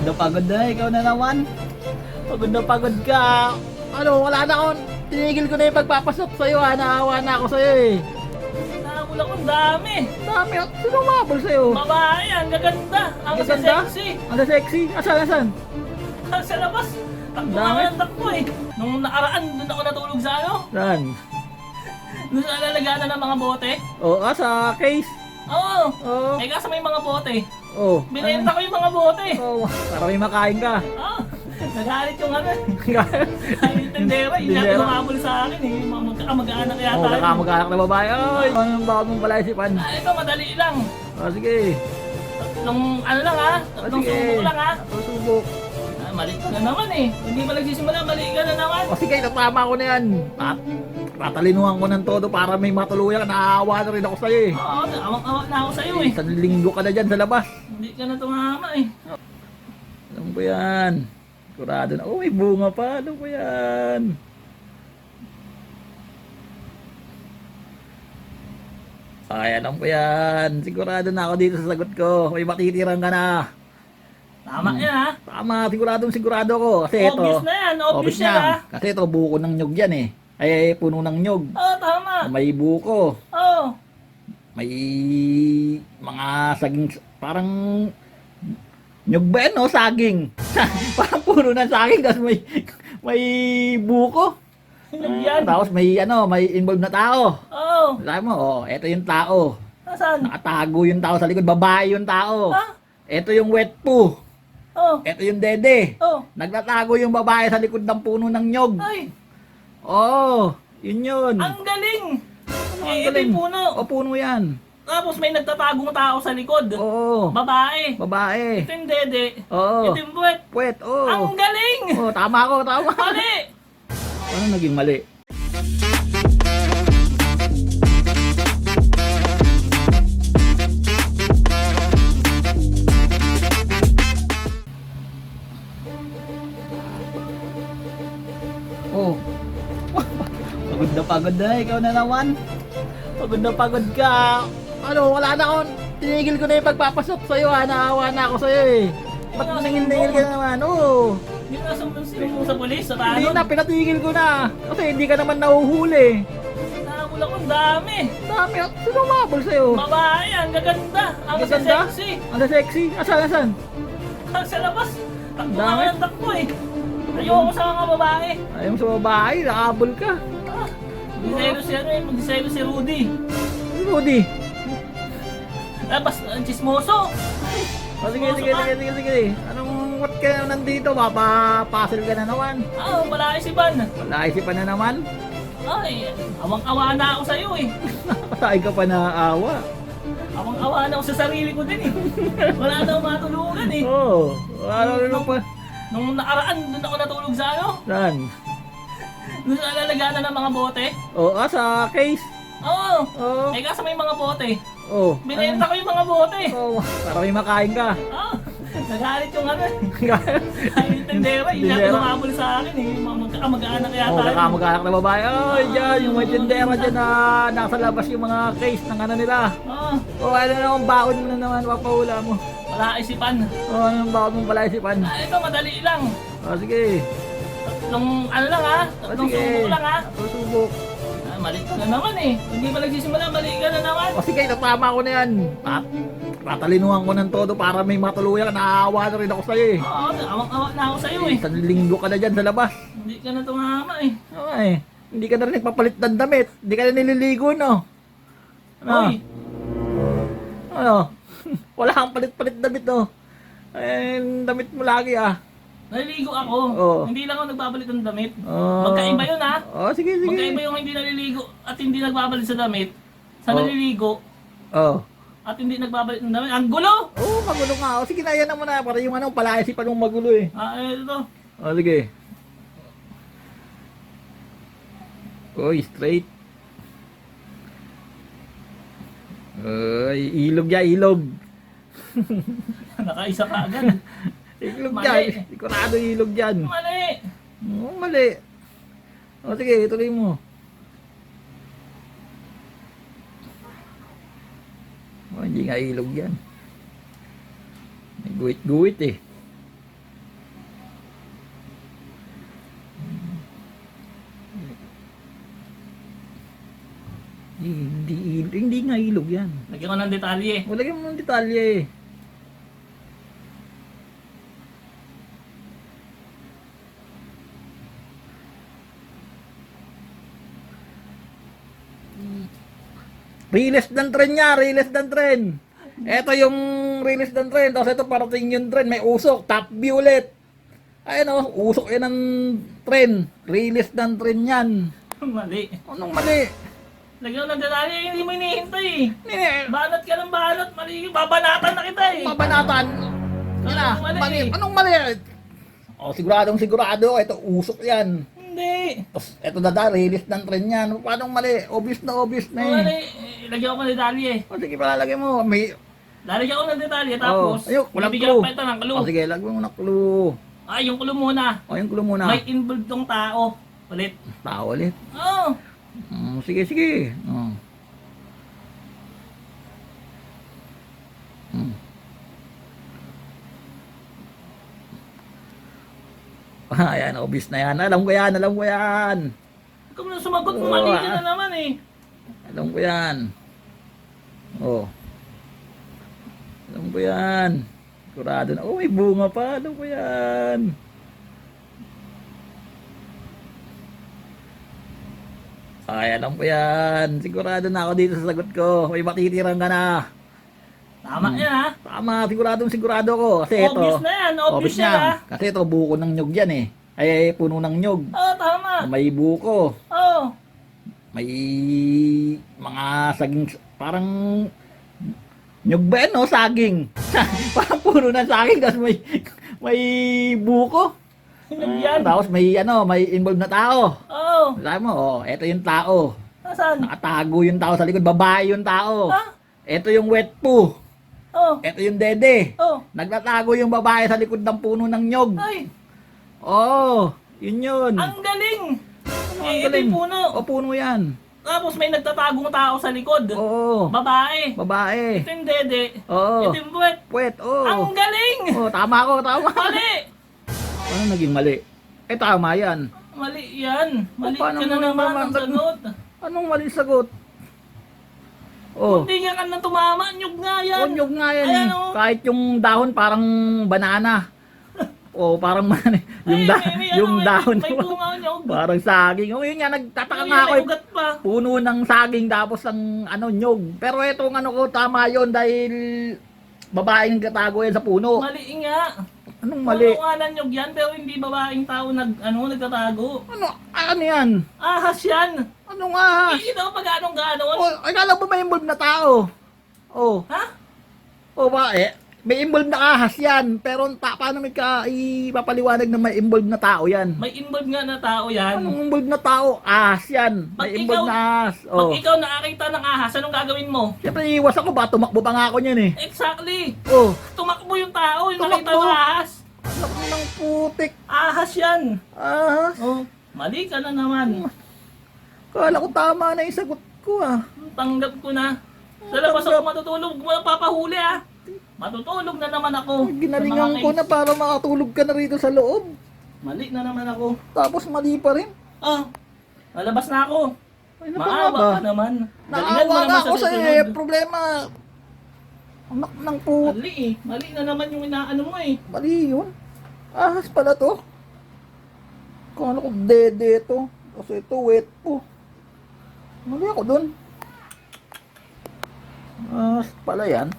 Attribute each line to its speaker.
Speaker 1: pagod na, ikaw na naman. Pagod ka. Ano, wala na akong, tinigil ko na yung pagpapasok sa'yo ha, naawa na ako sa'yo eh.
Speaker 2: Nahabol ako, ang dami.
Speaker 1: Dami, sino umabol sa'yo?
Speaker 2: Babae, ang gaganda. Ang
Speaker 1: Gaganda?
Speaker 2: sexy.
Speaker 1: Ang sexy? Asan?
Speaker 2: Sa labas. Takbo
Speaker 1: Dami.
Speaker 2: nga ng takbo eh. Nung nakaraan, doon ako natulog sa ano?
Speaker 1: Saan?
Speaker 2: Doon sa lalagyan ng mga bote.
Speaker 1: Oo, sa case.
Speaker 2: Oo.
Speaker 1: Oo.
Speaker 2: Eh kaso may mga bote.
Speaker 1: Oo.
Speaker 2: Binenta ko yung mga bote.
Speaker 1: Oo, para may makain ka.
Speaker 2: Oo. Nagalit yung ano. Yung tendera. Yung
Speaker 1: Tendera.
Speaker 2: lumabol sa akin eh. Yung mga mag-anak yata.
Speaker 1: Oo, kakamag-anak na babae. Ay, anong bawag mong palaisipan?
Speaker 2: Ito, madali lang.
Speaker 1: Sige.
Speaker 2: Nung ano lang ha. Nung
Speaker 1: Sige.
Speaker 2: subok lang ha.
Speaker 1: Subok.
Speaker 2: Mali ka na naman eh. Hindi pa nagsisimula, mali ka na naman.
Speaker 1: O sige, natama ko na yan. Tatalinuhan ko ng todo para may matuluyan. Naawa na rin ako sa'yo eh.
Speaker 2: Oo, awak-awak na ako sa'yo eh.
Speaker 1: Isang linggo ka na dyan sa labas.
Speaker 2: Hindi ka na tumama eh.
Speaker 1: Alam ko yan. Sigurado na. Oh, may bunga pa. Alam ko yan. Ay, alam ko yan. Sigurado na ako dito sa sagot ko. May matitiran ka na.
Speaker 2: Tama yan ha.
Speaker 1: Tama, sigurado ko. Kasi ito.
Speaker 2: Obvious na yan, obvious yan ha.
Speaker 1: Kasi ito, buko ng nyug yan eh. Ay, puno ng nyug.
Speaker 2: Oo, tama.
Speaker 1: May buko.
Speaker 2: Oo.
Speaker 1: May mga saging, parang nyug ba yan, no? Saging. Parang puno ng saging, tapos may buko.
Speaker 2: Yan.
Speaker 1: Tapos may involved na tao.
Speaker 2: Oo.
Speaker 1: Sabi mo, eto yung tao.
Speaker 2: Nasaan?
Speaker 1: Nakatago yung tao sa likod, babae yung tao.
Speaker 2: Ha?
Speaker 1: Eto yung wet poo.
Speaker 2: Oo.
Speaker 1: Eto yung dede.
Speaker 2: Oo.
Speaker 1: Nagtatago yung babae sa likod ng puno ng nyog.
Speaker 2: Ay,
Speaker 1: Oo, yun yun.
Speaker 2: ang galing.
Speaker 1: Ang
Speaker 2: Eh, ito
Speaker 1: galing.
Speaker 2: yung puno.
Speaker 1: O, puno yan.
Speaker 2: Tapos may nagtatagong tao sa likod.
Speaker 1: Oo,
Speaker 2: Babae.
Speaker 1: babae.
Speaker 2: Ito yung dede.
Speaker 1: Oo.
Speaker 2: Ito yung buwet.
Speaker 1: Puwet,
Speaker 2: Ang
Speaker 1: oo.
Speaker 2: galing.
Speaker 1: Oo, tama ko, tama.
Speaker 2: Mali.
Speaker 1: Ano naging mali? Oh. Pagod na, ikaw na naman. Pagod ka. Ano, wala na akong, tinigil ko na yung pagpapasok sa'yo ha, naawa na ako sa'yo eh. Ba't nangil-nangil ka na naman? Oo.
Speaker 2: Hindi na sumbong sa polis, sa
Speaker 1: Hindi
Speaker 2: tanong.
Speaker 1: na, pinatigil ko na. Kasi hindi ka naman nahuhuli.
Speaker 2: Nahabol ako, ang dami.
Speaker 1: Dami, sino umabol sa'yo?
Speaker 2: Babae, ang gaganda. Ang
Speaker 1: Gaganda?
Speaker 2: sexy.
Speaker 1: Ang sexy? Asan?
Speaker 2: Sa labas. Takbo
Speaker 1: Dami.
Speaker 2: nga ng takbo eh. Ayoko sa mga babae.
Speaker 1: Ayaw mo sa babae, nakahabol ka.
Speaker 2: Ah, Magdiselo si ano eh, magdiselo si Rudy.
Speaker 1: Rudy.
Speaker 2: Labas, ang chismoso.
Speaker 1: O sige. Anong what ka na nandito? Papapasil ka na naman.
Speaker 2: Ah, wala isipan.
Speaker 1: Wala isipan na naman.
Speaker 2: Ay, awang-awa na ako sa'yo eh.
Speaker 1: Patay ka pa na awa.
Speaker 2: Awang-awa na ako sa sarili ko din eh. Wala na akong matulungan eh.
Speaker 1: Oo. Ano pa?
Speaker 2: Nung nakaraan, doon ako natulog sa ano?
Speaker 1: Saan?
Speaker 2: Doon sa lalagyan ng mga bote.
Speaker 1: Oo, sa case.
Speaker 2: Oo.
Speaker 1: Oo.
Speaker 2: Eh kaso may mga bote.
Speaker 1: Oo.
Speaker 2: Binenta ko yung mga bote.
Speaker 1: Oo, para may makain ka.
Speaker 2: Ah, nagalit yung ano. Ay, yung tendera. Yung
Speaker 1: Tendera.
Speaker 2: lumabol sa akin eh. Yung mga mag-anak yata.
Speaker 1: Oo, kakamag-anak na babae. Ay, dyan, yung may tindera dyan na nasa labas yung mga case ng ano nila.
Speaker 2: Ah,
Speaker 1: O, ano naman, baon mo na naman, papahula mo.
Speaker 2: wala isipan.
Speaker 1: O, anong baon mong palaisipan?
Speaker 2: Ito, madali lang.
Speaker 1: O, sige.
Speaker 2: Nung ano lang ha.
Speaker 1: O,
Speaker 2: Nung
Speaker 1: sige.
Speaker 2: subok lang ha.
Speaker 1: Subok.
Speaker 2: Mali ka na naman eh. Hindi pa nagsisimula, mali ka na naman.
Speaker 1: O, sige, natama ko na yan. Tatalinuhan ko ng todo para may matuluyan. Naawa na rin ako sa'yo eh.
Speaker 2: Oo, awak-awak na ako sa'yo eh.
Speaker 1: Isang linggo ka na dyan sa labas.
Speaker 2: Hindi ka na tumama eh.
Speaker 1: Ay, hindi ka na rin nagpapalit ng damit. Hindi ka na nililigo, no? Ano?
Speaker 2: Uy,
Speaker 1: Ano? Wala kang palit-palit damit, no? Eh, damit mo lagi, ah.
Speaker 2: naliligo ako.
Speaker 1: Oo.
Speaker 2: Hindi lang ako nagbabalit ng damit.
Speaker 1: Oh.
Speaker 2: Magkaiba yun ha.
Speaker 1: Oh, sige.
Speaker 2: Magkaiba yung hindi naliligo at hindi nagbabalit sa damit. Sa
Speaker 1: Oo.
Speaker 2: naliligo
Speaker 1: Oh.
Speaker 2: at hindi nagbabalit ng damit. Ang gulo!
Speaker 1: Oh, magulo nga. Oh, sige na, yan naman na. Para yung ano, palaisipan mong magulo eh.
Speaker 2: Ah, ito.
Speaker 1: Oh, sige. Oh, straight. Ay, ilog ya, ilog.
Speaker 2: Nakaisa ka agad.
Speaker 1: Ilog
Speaker 2: Mali.
Speaker 1: yan. Sigurado ilog yan.
Speaker 2: Mali!
Speaker 1: Oh, mali. Oh, sige, ituloy mo. Oh, hindi nga ilog yan. May guwit-guwit eh. Hindi nga ilog yan.
Speaker 2: Lagyan ko ng detalye.
Speaker 1: Lagyan mo ng detalye eh. Release ng tren niya, release ng tren. Ito yung release ng tren, tapos ito parating yung tren, may usok, top view ulit. Ayun o, usok yan ng tren. Release ng tren yan.
Speaker 2: Mali.
Speaker 1: Anong mali?
Speaker 2: Lagyan ko ng detalye, hindi mo hinihintay eh.
Speaker 1: Nini,
Speaker 2: Banat ka ng banat, mali. Babanatan na kita eh.
Speaker 1: mabanatan. Yan na,
Speaker 2: Anong mali?
Speaker 1: mali. Anong mali? O, siguradong sigurado, ito usok yan.
Speaker 2: Hindi.
Speaker 1: Tapos ito na release ng tren yan. Paano mali? Obvious na
Speaker 2: Mali.
Speaker 1: eh.
Speaker 2: Lagyan ko ng detalye.
Speaker 1: O sige, palalagay mo. May...
Speaker 2: Lalagyan ko ng detalye tapos
Speaker 1: ayun, walang
Speaker 2: bibigyan
Speaker 1: clue.
Speaker 2: ko pa ito ng clue.
Speaker 1: O sige, lagyan mo na clue.
Speaker 2: Ay, yung clue muna.
Speaker 1: O, yung clue muna.
Speaker 2: May involved tong tao. Ulit.
Speaker 1: Tao ulit.
Speaker 2: Oo.
Speaker 1: Sige, sige. Ayan, obvious na yan. Alam ko yan, alam ko yan.
Speaker 2: Huwag ka mo na sumagot,
Speaker 1: Oo,
Speaker 2: mali ka
Speaker 1: ah.
Speaker 2: na naman eh.
Speaker 1: Alam ko yan. Oh. Alam ko yan. Sigurado na. Oh, may bunga pa. Alam ko yan. Ay, alam ko yan. Sigurado na ako dito sa sagot ko. May matitiran ka na.
Speaker 2: Tama yan ha.
Speaker 1: Tama, sigurado ko. Kasi ito.
Speaker 2: Obvious na yan, obvious yan ha.
Speaker 1: Kasi ito, buko ng nyug yan eh. Ay, puno ng nyug.
Speaker 2: Oo, tama.
Speaker 1: May buko.
Speaker 2: Oo.
Speaker 1: May mga saging, parang nyug ba yan, no? Saging. Parang puno ng saging, tapos may buko.
Speaker 2: Hinog yan.
Speaker 1: Tapos may involved na tao.
Speaker 2: Oo.
Speaker 1: Sabi mo, eto yung tao.
Speaker 2: Nasaan?
Speaker 1: Nakatago yung tao sa likod, babae yung tao.
Speaker 2: Ha?
Speaker 1: Eto yung wet poo.
Speaker 2: Oo.
Speaker 1: Eto yung dede.
Speaker 2: Oo.
Speaker 1: Nagtatago yung babae sa likod ng puno ng nyog.
Speaker 2: Ay,
Speaker 1: Oo, yun yun.
Speaker 2: ang galing.
Speaker 1: Ang
Speaker 2: Ito
Speaker 1: galing.
Speaker 2: yung puno.
Speaker 1: O, puno yan.
Speaker 2: Tapos may nagtatagong tao sa likod.
Speaker 1: Oo,
Speaker 2: Babae.
Speaker 1: babae.
Speaker 2: Ito yung dede.
Speaker 1: Oo.
Speaker 2: Ito yung buwet.
Speaker 1: Puwet,
Speaker 2: Ang
Speaker 1: oo.
Speaker 2: galing.
Speaker 1: Oo, tama ko, tama.
Speaker 2: Mali.
Speaker 1: Ano naging mali? Eh, tama yan.
Speaker 2: Mali yan. Mali
Speaker 1: paano
Speaker 2: ka na
Speaker 1: mo
Speaker 2: naman
Speaker 1: naman
Speaker 2: ang sagot.
Speaker 1: Anong mali sagot? Oh,
Speaker 2: Hindi nga ka na tumama. Nyug nga yan.
Speaker 1: nyog nga yan
Speaker 2: Ayan,
Speaker 1: eh.
Speaker 2: oh.
Speaker 1: Kahit yung dahon parang banana. O, parang yung, yung dahon.
Speaker 2: May bunga nyug.
Speaker 1: Parang saging. O, yun nga, nagtataka nga ako
Speaker 2: May
Speaker 1: eh.
Speaker 2: ugat pa.
Speaker 1: Puno ng saging tapos ang nyog. Pero etong ko tama yon dahil babaeng katago yan sa puno.
Speaker 2: Mali nga.
Speaker 1: Anong mali?
Speaker 2: Puno nga ng nyug yan pero hindi babaeng tao nagtatago.
Speaker 1: Ano yan?
Speaker 2: Ahas yan.
Speaker 1: Anong ahas?
Speaker 2: Hindi daw pag anong ganon.
Speaker 1: O, akala mo may involved na tao? Oh,
Speaker 2: Ha?
Speaker 1: ba eh? May involved na ahas yan. Pero paano may ipapaliwanag na may involved na tao yan?
Speaker 2: May involved nga na tao yan.
Speaker 1: Anong involved na tao? Ahas yan.
Speaker 2: Pag
Speaker 1: May involved
Speaker 2: ikaw-
Speaker 1: na ahas.
Speaker 2: Pag
Speaker 1: Oh.
Speaker 2: ikaw nakakita ng ahas, anong gagawin mo?
Speaker 1: Siyempre iwas ako ba? Tumakbo pa nga ako niyan eh.
Speaker 2: Exactly.
Speaker 1: Oh.
Speaker 2: Tumakbo yung tao, yung nakita
Speaker 1: Tumakbo?
Speaker 2: ng ahas.
Speaker 1: Anak ng putik.
Speaker 2: Ahas yan.
Speaker 1: Ahas.
Speaker 2: Oh, mali ka na naman.
Speaker 1: Kala ko tama na yung sagot ko ah.
Speaker 2: Tanggap ko na. Sa labas ako matutulog, huwag mo na papahuli ah. Matutulog na naman ako.
Speaker 1: Ginalingan
Speaker 2: Sa mga
Speaker 1: ko na
Speaker 2: case.
Speaker 1: para makatulog ka na rito sa loob.
Speaker 2: Mali na naman ako.
Speaker 1: Tapos mali pa rin.
Speaker 2: Ah, lalabas na ako.
Speaker 1: Ay, ano pa nga ba?
Speaker 2: Maawa ka naman. Galingan mo
Speaker 1: Naawa
Speaker 2: naman
Speaker 1: nga
Speaker 2: sa
Speaker 1: ako sa
Speaker 2: susunod.
Speaker 1: problema. Anak ng putik.
Speaker 2: Mali eh. Mali na naman yung inaano mo eh.
Speaker 1: Mali yun. Ahas pala to. Kala ko dede to. Kasi ito wet po. Mali ako dun. Ahas pala yan.